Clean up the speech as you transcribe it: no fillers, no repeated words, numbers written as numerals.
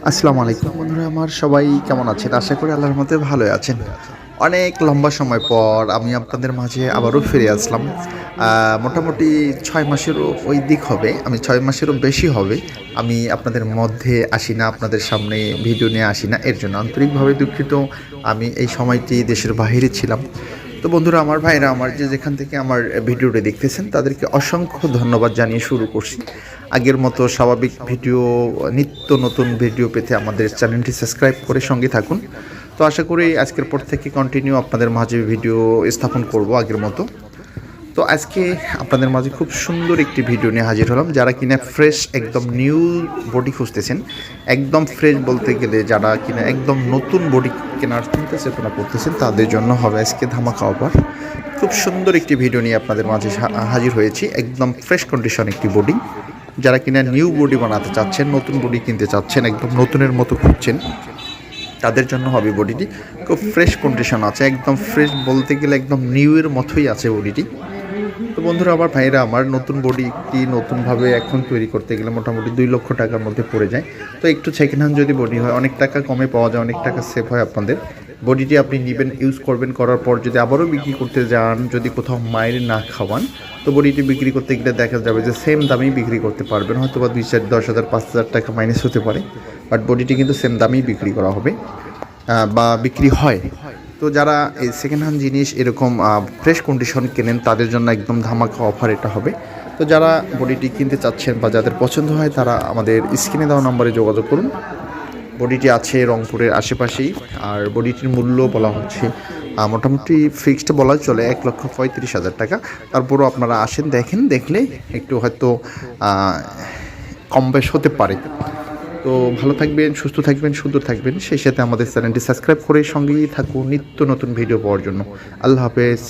আসসালামু আলাইকুম বন্ধুরা আমার সবাই কেমন আছেন? আশা করি আল্লাহর রহমতে ভালোই আছেন। অনেক লম্বা সময় পর আমি আপনাদের মাঝে আবারও ফিরে আসলাম। মোটামুটি ৬ মাসেরও ওই দিক হবে। ৬ মাসেরও বেশি হবে। আমি আপনাদের মধ্যে আসি না, আপনাদের সামনে ভিডিও নিয়ে আসি না। এর জন্য আন্তরিকভাবে দুঃখিত। আমি এই সময়টি দেশের বাহিরে ছিলাম। তো বন্ধুরা আমার, ভাইরা আমার, যে যেখান থেকে আমার ভিডিওটি দেখতেছেন তাদেরকে অসংখ্য ধন্যবাদ জানিয়ে শুরু করছি। আগের মতো স্বাভাবিক ভিডিও, নিত্য নতুন ভিডিও পেতে আমাদের চ্যানেলটি সাবস্ক্রাইব করে সঙ্গে থাকুন। তো আশা করি আজকের পর থেকে কন্টিনিউ আপনাদের মাঝে ভিডিও স্থাপন করব আগের মতো। তো আজকে আপনাদের মাঝে খুব সুন্দর একটি ভিডিও নিয়ে হাজির হলাম। যারা কিনা ফ্রেশ একদম নিউ বডি খুঁজতেছেন, একদম ফ্রেশ বলতে গেলে যারা কিনা একদম নতুন বডি কেনার চিন্তা চেতনা করতেছেন, তাদের জন্য হবে আজকে ধামাকা অফার। খুব সুন্দর একটি ভিডিও নিয়ে আপনাদের মাঝে হাজির হয়েছি। একদম ফ্রেশ কন্ডিশন একটি বডি, যারা কিনা নিউ বডি বানাতে চাচ্ছেন, নতুন বডি কিনতে চাচ্ছেন, একদম নতুনের মতো খুঁজছেন, তাদের জন্য হবে বডিটি। খুব ফ্রেশ কন্ডিশন আছে, একদম ফ্রেশ বলতে গেলে একদম নিউ এর মতোই আছে বডিটি। তো বন্ধুরা আমার, ভাইরা আমার, নতুন বডি একটি নতুনভাবে এখন তৈরি করতে গেলে মোটামুটি 2 লক্ষ টাকার মধ্যে পড়ে যায়। তো একটু সেকেন্ড হ্যান্ড যদি বডি হয়, অনেক টাকা কমে পাওয়া যায়, অনেক টাকা সেভ হয় আপনাদের। বডিটি আপনি নেবেন, ইউজ করবেন, করার পর যদি আবারও বিক্রি করতে যান, যদি কোথাও মায়ের না খাওয়ান, তো বডিটি বিক্রি করতে গেলে দেখা যাবে যে সেম দামেই বিক্রি করতে পারবেন। হয়তো বা 2-4-10,000 5,000 টাকা মাইনাস হতে পারে, বাট বডিটি কিন্তু সেম দামেই বিক্রি করা হবে বা বিক্রি হয়। তো যারা এই সেকেন্ড হ্যান্ড জিনিস এরকম ফ্রেশ কন্ডিশন কেনেন, তাদের জন্য একদম ধামাকা অফার এটা হবে। তো যারা বডিটি কিনতে চাচ্ছেন বা যাদের পছন্দ হয়, তারা আমাদের স্ক্রিনে দেওয়া নম্বরে যোগাযোগ করুন। বডিটি আছে রংপুরের আশেপাশেই। আর বডিটির মূল্য বলা হচ্ছে মোটামুটি ফিক্সড বলা চলে 1,35,000 টাকা। তারপরও আপনারা আসেন, দেখেন, দেখলে একটু হয়তো কম বেশ হতে পারে। তো ভালো থাকবেন, সুস্থ থাকবেন, সুন্দর থাকবেন। সেই সাথে আমাদের চ্যানেলটি সাবস্ক্রাইব করে সঙ্গেই থাকুন নিত্য নতুন ভিডিও পাওয়ার জন্য। আল্লাহ হাফেজ।